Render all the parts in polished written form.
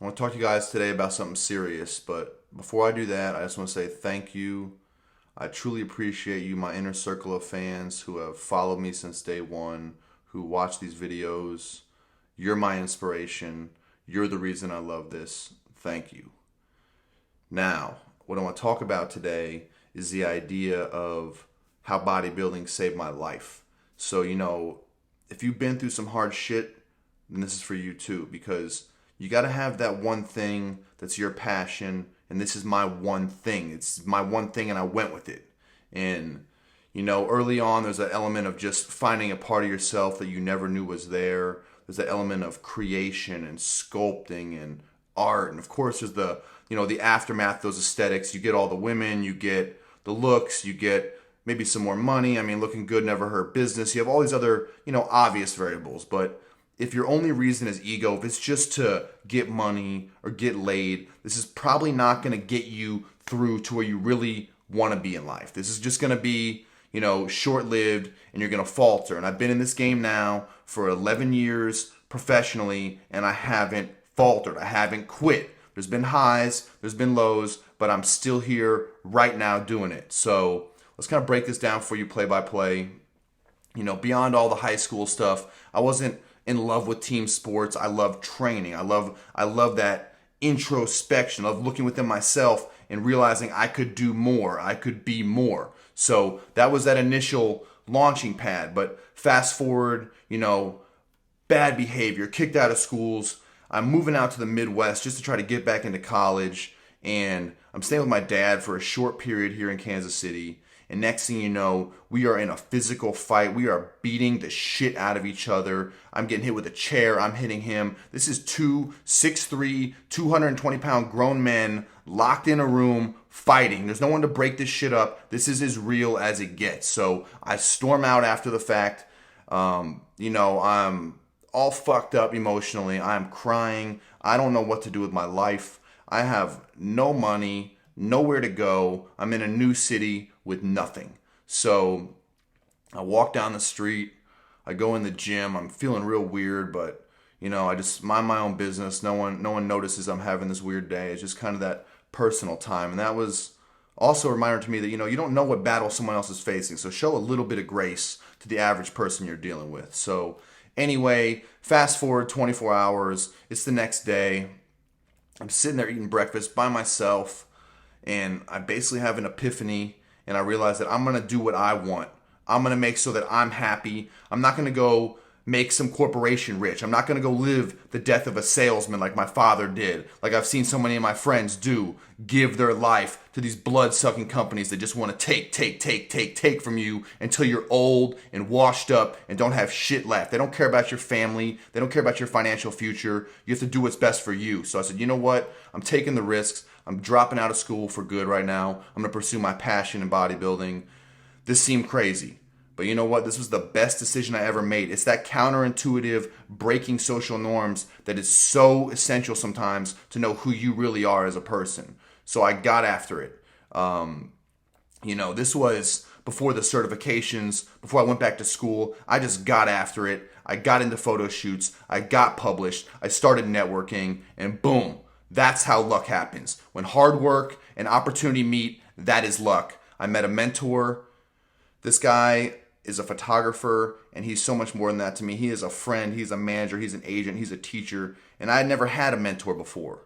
I want to talk to you guys today about something serious, but before I do that, I just want to say thank you. I truly appreciate you, my inner circle of fans who have followed me since day one, who watch these videos. You're my inspiration. You're the reason I love this. Thank you. Now, what I want to talk about today is the idea of how bodybuilding saved my life. So, if you've been through some hard shit, then this is for you too, because you got to have that one thing that's your passion, and this is my one thing. It's my one thing, and I went with it. And, early on, there's an element of just finding a part of yourself that you never knew was there. There's an element of creation and sculpting and art. And of course, there's the aftermath, those aesthetics. You get all the women, you get the looks, you get maybe some more money. I mean, looking good never hurt business. You have all these other, obvious variables. But if your only reason is ego, if it's just to get money or get laid, this is probably not going to get you through to where you really want to be in life. This is just going to be, short-lived, and you're going to falter. And I've been in this game now for 11 years professionally, and I haven't faltered. I haven't quit. There's been highs, there's been lows, but I'm still here right now doing it. So let's kind of break this down for you play by play. Beyond all the high school stuff, I wasn't in love with team sports. I love training. I love that introspection of looking within myself and realizing I could do more. I could be more. So that was that initial launching pad. But fast forward, bad behavior, kicked out of schools. I'm moving out to the Midwest just to try to get back into college. And I'm staying with my dad for a short period here in Kansas City. And next thing you know, we are in a physical fight. We are beating the shit out of each other. I'm getting hit with a chair. I'm hitting him. This is two 6'3", 220-pound grown men locked in a room fighting. There's no one to break this shit up. This is as real as it gets. So I storm out after the fact. I'm all fucked up emotionally. I'm crying. I don't know what to do with my life. I have no money, nowhere to go. I'm in a new city with nothing. So I walk down the street. I go in the gym. I'm feeling real weird, but I just mind my own business. No one notices I'm having this weird day. It's just kind of that personal time. And that was also a reminder to me that you don't know what battle someone else is facing. So show a little bit of grace to the average person you're dealing with. So anyway, fast forward 24 hours. It's the next day. I'm sitting there eating breakfast by myself, and I basically have an epiphany, and I realize that I'm going to do what I want. I'm going to make so that I'm happy. I'm not going to go make some corporation rich. I'm not going to go live the death of a salesman like my father did, like I've seen so many of my friends do, give their life to these blood-sucking companies that just want to take from you until you're old and washed up and don't have shit left. They don't care about your family. They don't care about your financial future. You have to do what's best for you. So I said, you know what? I'm taking the risks. I'm dropping out of school for good right now. I'm going to pursue my passion in bodybuilding. This seemed crazy. But you know what? This was the best decision I ever made. It's that counterintuitive breaking social norms that is so essential sometimes to know who you really are as a person. So I got after it. This was before the certifications, before I went back to school. I just got after it. I got into photo shoots. I got published. I started networking, and boom, that's how luck happens. When hard work and opportunity meet, that is luck. I met a mentor. This guy is a photographer, and he's so much more than that to me. He is a friend, he's a manager, he's an agent, he's a teacher, and I had never had a mentor before.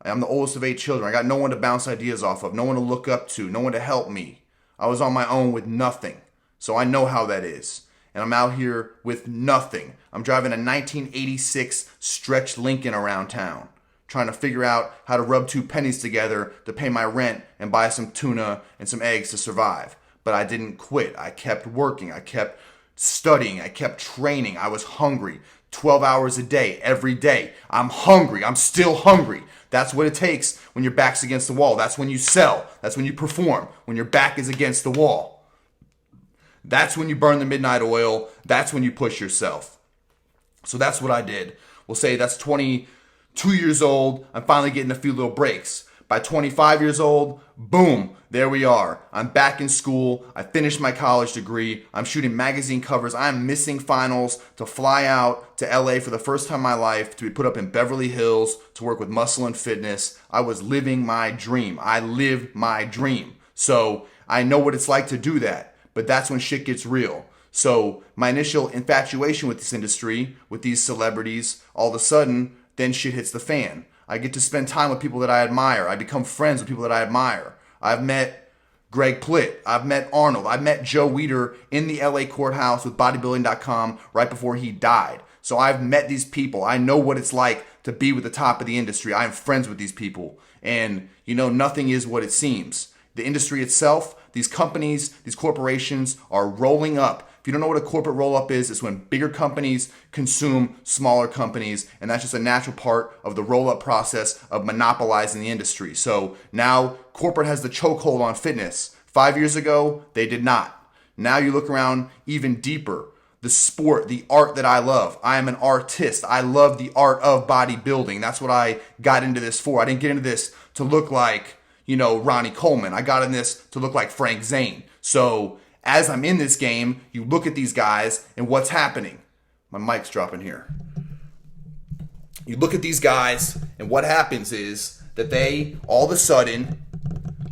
I'm the oldest of 8 children. I got no one to bounce ideas off of, no one to look up to, no one to help me. I was on my own with nothing, so I know how that is. And I'm out here with nothing. I'm driving a 1986 stretch Lincoln around town, trying to figure out how to rub 2 pennies together to pay my rent and buy some tuna and some eggs to survive. But I didn't quit. I kept working. I kept studying. I kept training. I was hungry. 12 hours a day, every day. I'm hungry. I'm still hungry. That's what it takes when your back's against the wall. That's when you sell. That's when you perform. When your back is against the wall. That's when you burn the midnight oil. That's when you push yourself. So that's what I did. We'll say that's 22 years old. I'm finally getting a few little breaks. By 25 years old, boom, there we are. I'm back in school. I finished my college degree. I'm shooting magazine covers. I'm missing finals to fly out to LA for the first time in my life, to be put up in Beverly Hills, to work with Muscle and Fitness. I was living my dream. I lived my dream. So I know what it's like to do that. But that's when shit gets real. So my initial infatuation with this industry, with these celebrities, all of a sudden, then shit hits the fan. I get to spend time with people that I admire. I become friends with people that I admire. I've met Greg Plitt. I've met Arnold. I've met Joe Weider in the LA courthouse with bodybuilding.com right before he died. So I've met these people. I know what it's like to be with the top of the industry. I'm friends with these people. And, nothing is what it seems. The industry itself, these companies, these corporations are rolling up. If you don't know what a corporate roll-up is, it's when bigger companies consume smaller companies, and that's just a natural part of the roll-up process of monopolizing the industry. So now corporate has the chokehold on fitness. 5 years ago, they did not. Now you look around even deeper. The sport, the art that I love. I am an artist. I love the art of bodybuilding. That's what I got into this for. I didn't get into this to look like, Ronnie Coleman. I got in this to look like Frank Zane. So as I'm in this game, you look at these guys and what's happening. My mic's dropping here. You look at these guys and what happens is that they all of a sudden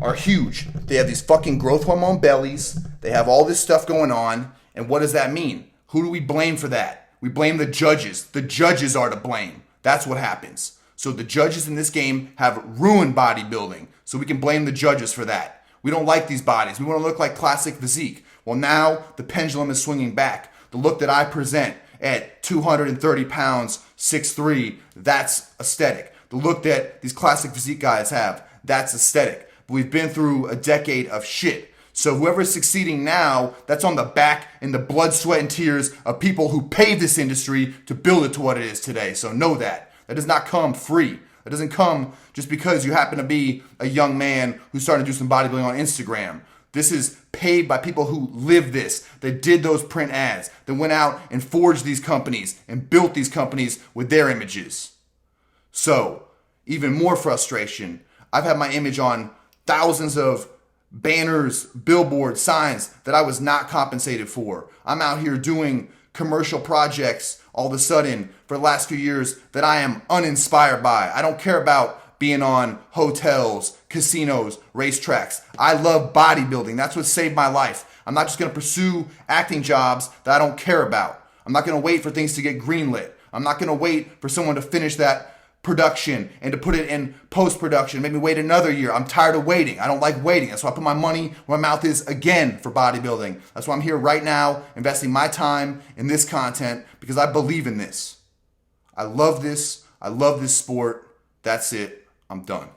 are huge. They have these fucking growth hormone bellies. They have all this stuff going on. And what does that mean? Who do we blame for that? We blame the judges. The judges are to blame. That's what happens. So the judges in this game have ruined bodybuilding. So we can blame the judges for that. We don't like these bodies. We want to look like classic physique. Well, now the pendulum is swinging back. The look that I present at 230 pounds, 6'3", that's aesthetic. The look that these classic physique guys have, that's aesthetic. But we've been through a decade of shit. So whoever's succeeding now, that's on the back and the blood, sweat, and tears of people who paved this industry to build it to what it is today. So know that. That does not come free. That doesn't come just because you happen to be a young man who's starting to do some bodybuilding on Instagram. This is paid by people who live this, that did those print ads, that went out and forged these companies and built these companies with their images. So, even more frustration. I've had my image on thousands of banners, billboards, signs that I was not compensated for. I'm out here doing commercial projects all of a sudden for the last few years that I am uninspired by. I don't care about being on hotels, casinos, racetracks. I love bodybuilding. That's what saved my life. I'm not just going to pursue acting jobs that I don't care about. I'm not going to wait for things to get greenlit. I'm not going to wait for someone to finish that production and to put it in post-production, make me wait another year. I'm tired of waiting. I don't like waiting. That's why I put my money where my mouth is again for bodybuilding. That's why I'm here right now investing my time in this content because I believe in this. I love this. I love this sport. That's it. I'm done.